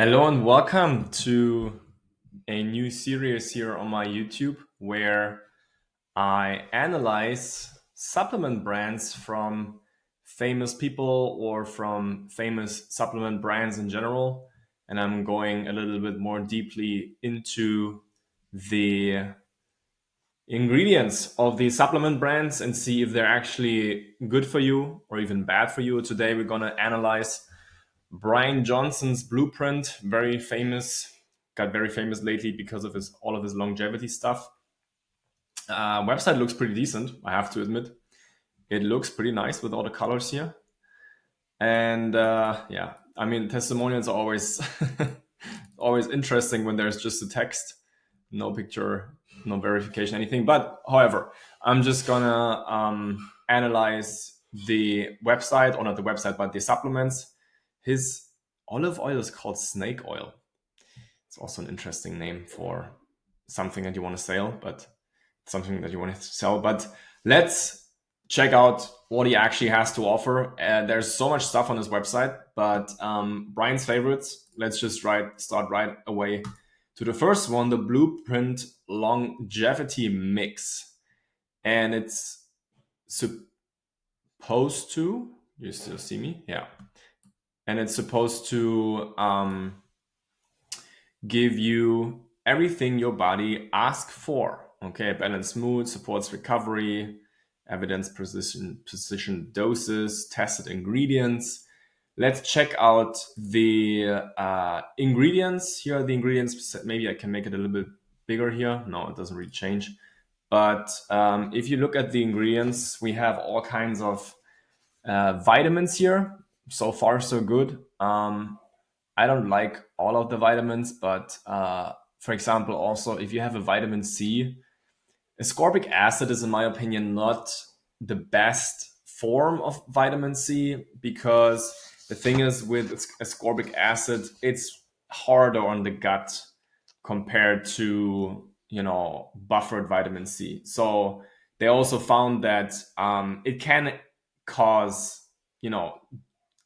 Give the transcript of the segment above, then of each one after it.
Hello and welcome to a new series here on my YouTube where I analyze supplement brands from famous people or from famous supplement brands in general. And I'm going a little bit more deeply into the ingredients of the supplement brands and see if they're actually good for you or even bad for you. Today, we're going to analyze Bryan Johnson's blueprint, very famous, got very famous lately because of his all of his longevity stuff. Website looks pretty decent, I have to admit. It looks pretty nice with all the colors here. And yeah, I mean, testimonials are always always interesting when there's just a text, no picture, no verification, anything. But however, I'm just gonna analyze the website, or not the website, but the supplements. His olive oil is called snake oil. It's also an interesting name for something that you want to sell, but something that you want to sell. But let's check out what he actually has to offer. There's so much stuff on his website, but Brian's favorites. Let's just start right away to the first one, the Blueprint Longevity Mix, and it's supposed to. You still see me? Yeah. And it's supposed to give you everything your body asks for. Okay, balanced mood, supports recovery, evidence precision doses, tested ingredients. Let's check out the ingredients. Here are the ingredients. Maybe I can make it a little bit bigger here. No, it doesn't really change. But if you look at the ingredients, we have all kinds of vitamins here. So far, so good. I don't like all of the vitamins, but for example, also if you have a vitamin C, ascorbic acid is, in my opinion, not the best form of vitamin C, because the thing is with ascorbic acid, it's harder on the gut compared to buffered vitamin C. So they also found that it can cause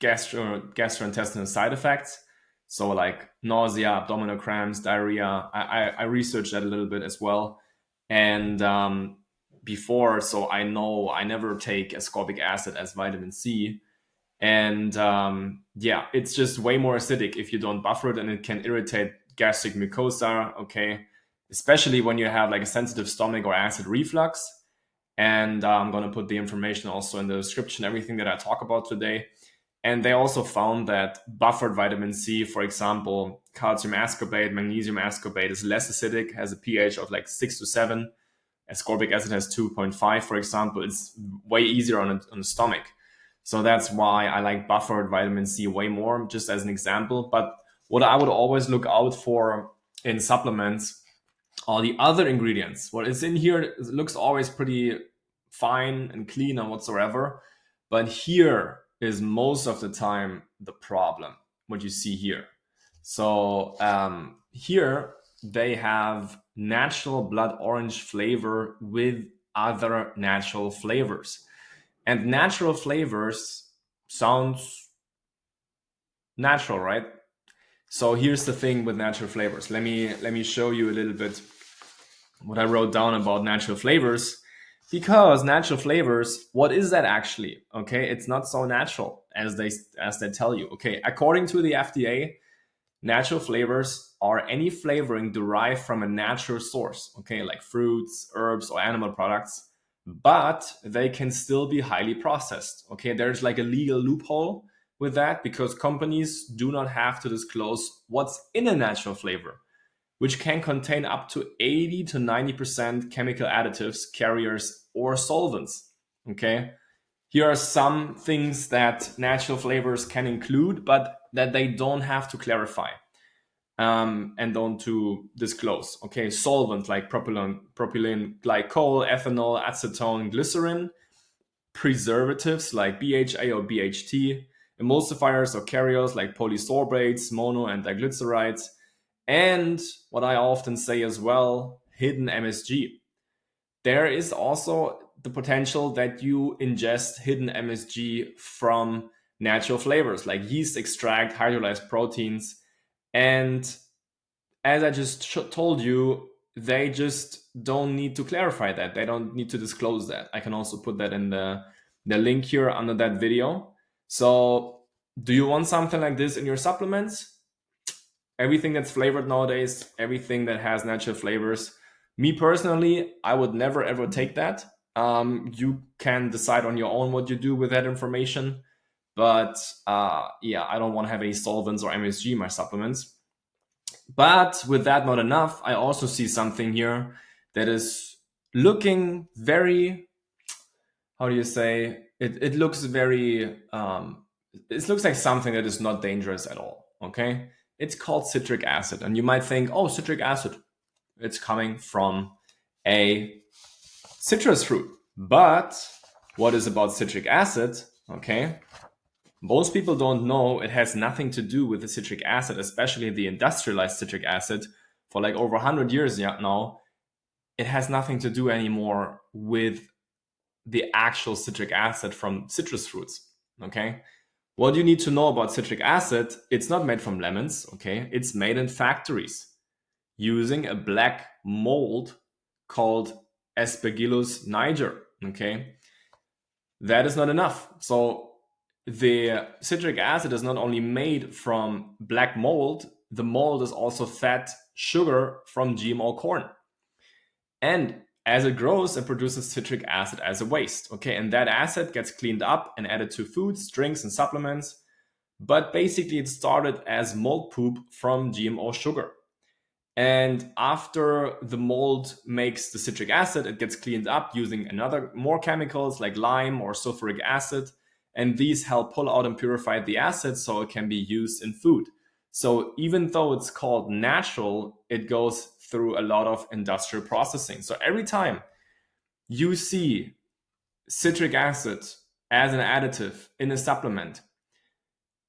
gastrointestinal side effects. So like nausea, abdominal cramps, diarrhea. I researched that a little bit as well. And before, so I know I never take ascorbic acid as vitamin C. And yeah, it's just way more acidic if you don't buffer it, and it can irritate gastric mucosa, okay? Especially when you have like a sensitive stomach or acid reflux. And I'm going to put the information also in the description, everything that I talk about today. And they also found that buffered vitamin C, for example, calcium ascorbate, magnesium ascorbate, is less acidic, has a pH of like 6 to 7. Ascorbic acid has 2.5, for example. It's way easier on the stomach. So that's why I like buffered vitamin C way more, just as an example. But what I would always look out for in supplements are the other ingredients. What is in here, it looks always pretty fine and clean and whatsoever. But here is most of the time the problem, what you see here. So here they have natural blood orange flavor with other natural flavors. And natural flavors sounds natural, right? So here's the thing with natural flavors. Let me show you a little bit what I wrote down about natural flavors. Because natural flavors, what is that actually? Okay, it's not so natural as they tell you. Okay, according to the FDA, natural flavors are any flavoring derived from a natural source. Okay, like fruits, herbs, or animal products, but they can still be highly processed. Okay, there's like a legal loophole with that because companies do not have to disclose what's in a natural flavor, which can contain up to 80 to 90% chemical additives, carriers, or solvents. Okay. Here are some things that natural flavors can include, but that they don't have to clarify and don't to disclose. Okay. Solvents like propylene glycol, ethanol, acetone, glycerin, preservatives like BHA or BHT, emulsifiers or carriers like polysorbates, mono and diglycerides, and what I often say as well, hidden MSG. There is also the potential that you ingest hidden MSG from natural flavors like yeast extract, hydrolyzed proteins, And as I just told you, they just don't need to clarify that. They don't need to disclose that. I can also put that in the link here under that video. So do you want something like this in your supplements? Everything that's flavored nowadays, everything that has natural flavors. Me personally, I would never ever take that. You can decide on your own what you do with that information. But yeah, I don't want to have any solvents or MSG in my supplements. But with that not enough, I also see something here that is looking very, how do you say, it looks very, it looks like something that is not dangerous at all, okay? It's called citric acid. And you might think, oh, citric acid, it's coming from a citrus fruit. But what is about citric acid, okay? Most people don't know it has nothing to do with the citric acid, especially the industrialized citric acid. For like over 100 years now, it has nothing to do anymore with the actual citric acid from citrus fruits, okay? What you need to know about citric acid, it's not made from lemons, okay? It's made in factories using a black mold called Aspergillus niger, okay? That is not enough. So the citric acid is not only made from black mold, the mold is also fat sugar from GMO corn. And as it grows, it produces citric acid as a waste. Okay, and that acid gets cleaned up and added to foods, drinks, and supplements. But basically, it started as mold poop from GMO sugar. And after the mold makes the citric acid, it gets cleaned up using more chemicals like lime or sulfuric acid. And these help pull out and purify the acid so it can be used in food. So even though it's called natural, it goes through a lot of industrial processing. So every time you see citric acid as an additive in a supplement,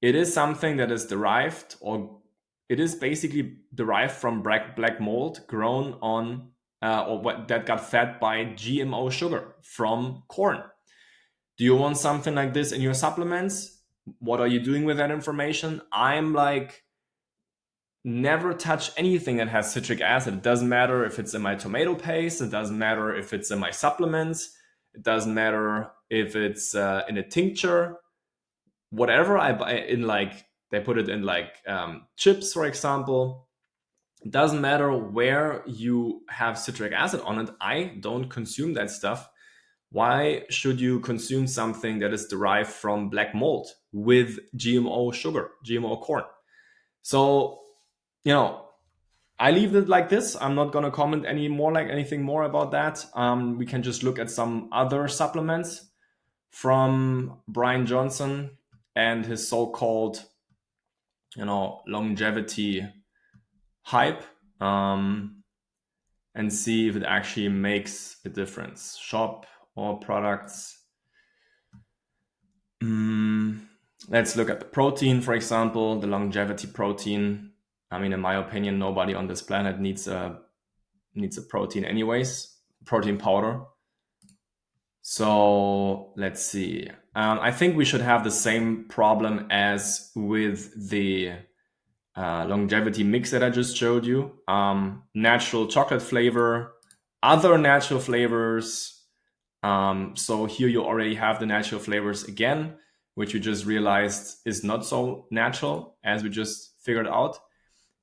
it is something that is derived, or it is basically derived from black mold grown on that got fed by GMO sugar from corn. Do you want something like this in your supplements? What are you doing with that information? I'm like, never touch anything that has citric acid. It doesn't matter if it's in my tomato paste. It doesn't matter if it's in my supplements. It doesn't matter if it's in a tincture. Whatever I buy in, like they put it in like chips, for example. It doesn't matter where you have citric acid on it. I don't consume that stuff. Why should you consume something that is derived from black mold with GMO sugar, GMO corn? So, I leave it like this. I'm not going to comment anything more about that. We can just look at some other supplements from Bryan Johnson and his so-called, longevity hype, and see if it actually makes a difference. Shop or products. Let's look at the protein, for example, the longevity protein. I mean, in my opinion, nobody on this planet needs a protein anyways, protein powder. So let's see. I think we should have the same problem as with the longevity mix that I just showed you. Natural chocolate flavor, other natural flavors. So here you already have the natural flavors again, which you just realized is not so natural as we just figured out.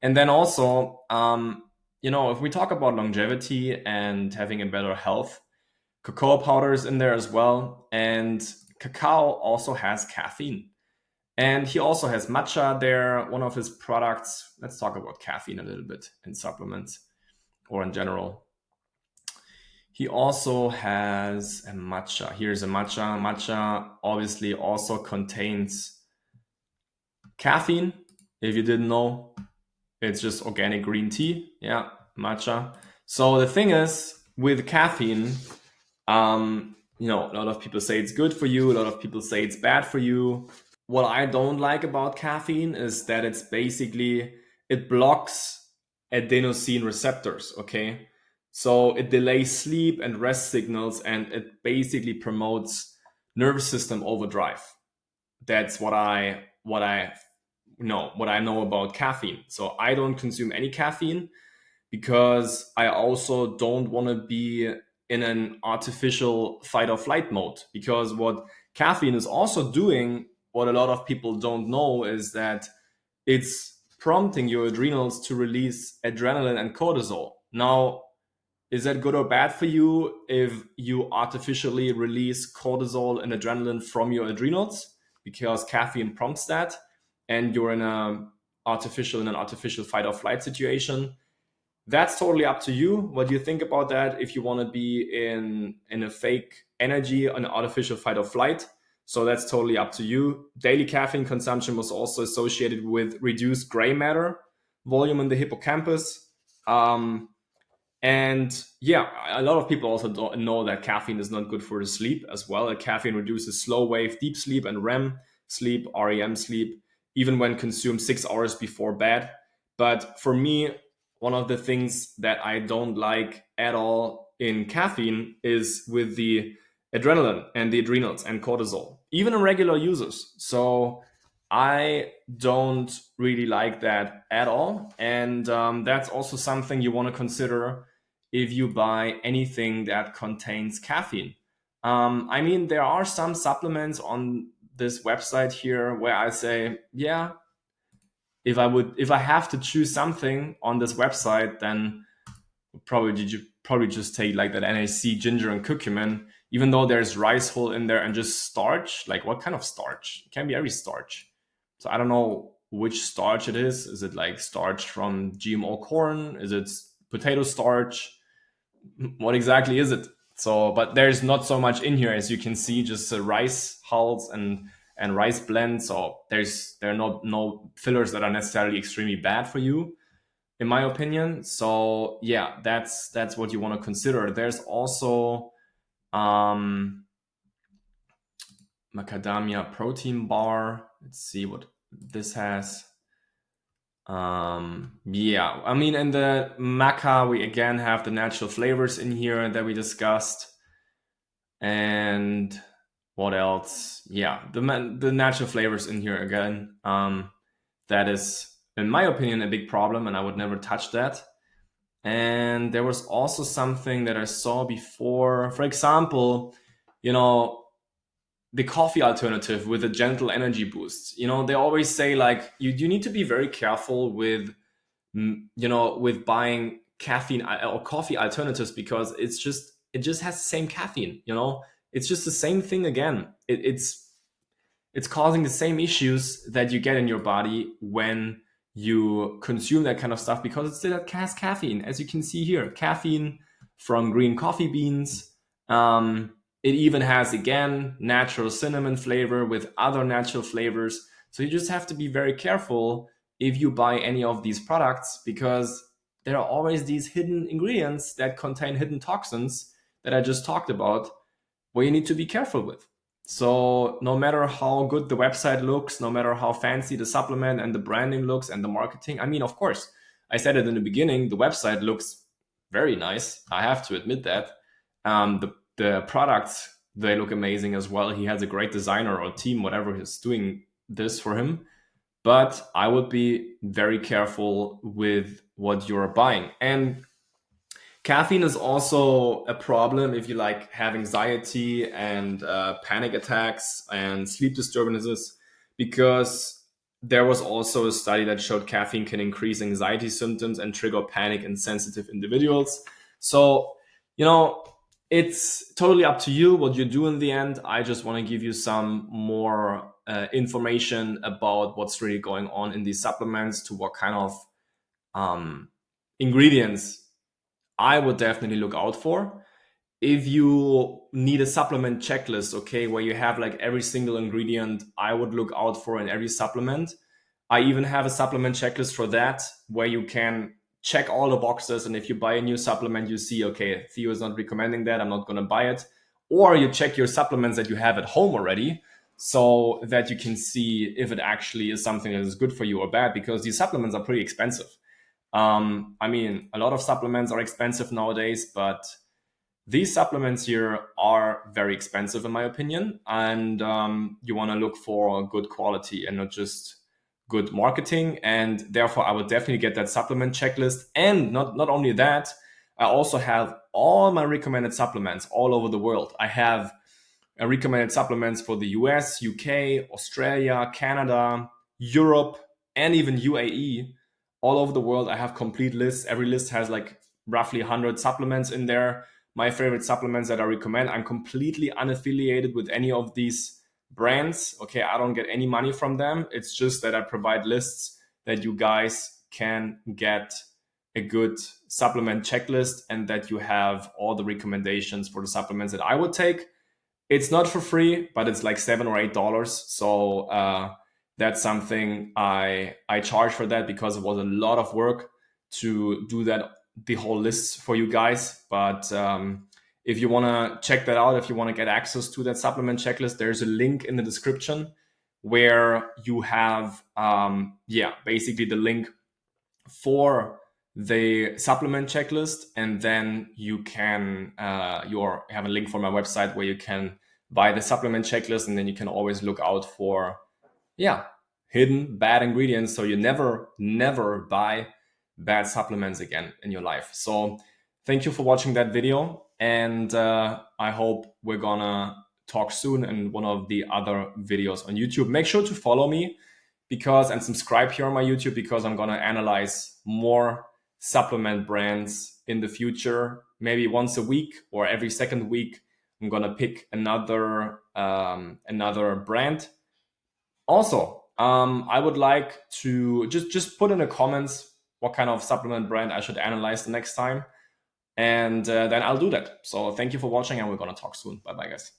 And then also, if we talk about longevity and having a better health, cocoa powder is in there as well. And cacao also has caffeine. And he also has matcha there, one of his products. Let's talk about caffeine a little bit in supplements or in general. He also has a matcha. Here's a matcha. Matcha obviously also contains caffeine. If you didn't know, it's just organic green tea. Yeah, matcha. So the thing is, with caffeine, a lot of people say it's good for you. A lot of people say it's bad for you. What I don't like about caffeine is that it blocks adenosine receptors, okay? So it delays sleep and rest signals, and it basically promotes nervous system overdrive. That's what I know what I know about caffeine. So I don't consume any caffeine because I also don't want to be in an artificial fight or flight mode. Because what caffeine is also doing, what a lot of people don't know, is that it's prompting your adrenals to release adrenaline and cortisol. Now, is that good or bad for you if you artificially release cortisol and adrenaline from your adrenals because caffeine prompts that, and you're in an artificial fight or flight situation? That's totally up to you. What do you think about that? If you want to be in a fake energy, an artificial fight or flight, so that's totally up to you. Daily caffeine consumption was also associated with reduced gray matter volume in the hippocampus. And yeah, a lot of people also don't know that caffeine is not good for the sleep as well. Caffeine reduces slow wave deep sleep and REM sleep, REM sleep, even when consumed 6 hours before bed. But for me, one of the things that I don't like at all in caffeine is with the adrenaline and the adrenals and cortisol, even in regular users. So I don't really like that at all. And that's also something you want to consider if you buy anything that contains caffeine. I mean, there are some supplements on this website here where I say, yeah, if I have to choose something on this website, then probably just take like that NAC ginger and curcumin, even though there's rice hull in there and just starch. Like, what kind of starch? It can be every starch. So I don't know which starch it is. Is it like starch from GMO corn? Is it potato starch? What exactly is it? So, but there's not so much in here, as you can see, just rice hulls and rice blend. So there are no fillers that are necessarily extremely bad for you, in my opinion. So yeah, that's what you want to consider. There's also macadamia protein bar. Let's see what this has. Yeah, I mean, in the maca, we again have the natural flavors in here that we discussed. And what else? Yeah, the natural flavors in here again. That is, in my opinion, a big problem, and I would never touch that. And there was also something that I saw before. For example, you know, the coffee alternative with a gentle energy boost. You know, they always say like you need to be very careful with with buying caffeine or coffee alternatives, because it just has the same caffeine. You know, it's just the same thing again. It's causing the same issues that you get in your body when you consume that kind of stuff, because it still has caffeine, as you can see here, caffeine from green coffee beans. It even has, again, natural cinnamon flavor with other natural flavors. So you just have to be very careful if you buy any of these products, because there are always these hidden ingredients that contain hidden toxins that I just talked about, where you need to be careful with. So no matter how good the website looks, no matter how fancy the supplement and the branding looks and the marketing, I mean, of course, I said it in the beginning, the website looks very nice. I have to admit that. The products, they look amazing as well. He has a great designer or team, whatever is doing this for him. But I would be very careful with what you're buying. And caffeine is also a problem if you like have anxiety and panic attacks and sleep disturbances, because there was also a study that showed caffeine can increase anxiety symptoms and trigger panic in sensitive individuals. So, you know, it's totally up to you what you do in the end. I just want to give you some more information about what's really going on in these supplements, to what kind of ingredients I would definitely look out for. If you need a supplement checklist, okay, where you have like every single ingredient I would look out for in every supplement. I even have a supplement checklist for that, where you can check all the boxes. And if you buy a new supplement, you see, okay, Theo is not recommending that, I'm not going to buy it. Or you check your supplements that you have at home already, so that you can see if it actually is something that is good for you or bad, because these supplements are pretty expensive. I mean, a lot of supplements are expensive nowadays, but these supplements here are very expensive in my opinion. And you want to look for good quality and not just good marketing, and therefore I would definitely get that supplement checklist. And not only that, I also have all my recommended supplements all over the world. I have recommended supplements for the US, UK, Australia, Canada, Europe, and even UAE. All over the world, I have complete lists. Every list has like roughly 100 supplements in there. My favorite supplements that I recommend. I'm completely unaffiliated with any of these brands. Okay, I don't get any money from them. It's just that I provide lists that you guys can get a good supplement checklist, and that you have all the recommendations for the supplements that I would take. It's not for free, but it's like $7 or $8. So that's something I charge for that, because it was a lot of work to do that, the whole list for you guys. But if you want to check that out, if you want to get access to that supplement checklist, there's a link in the description where you have basically the link for the supplement checklist, and then you can you have a link for my website where you can buy the supplement checklist, and then you can always look out for hidden bad ingredients, so you never buy bad supplements again in your life. So thank you for watching that video, and I hope we're gonna talk soon in one of the other videos on YouTube. Make sure to follow me and subscribe here on my YouTube, because I'm gonna analyze more supplement brands in the future. Maybe once a week or every second week, I'm gonna pick another brand. Also, I would like to just put in the comments what kind of supplement brand I should analyze the next time, and then I'll do that. So thank you for watching, and we're gonna talk soon. Bye bye, guys.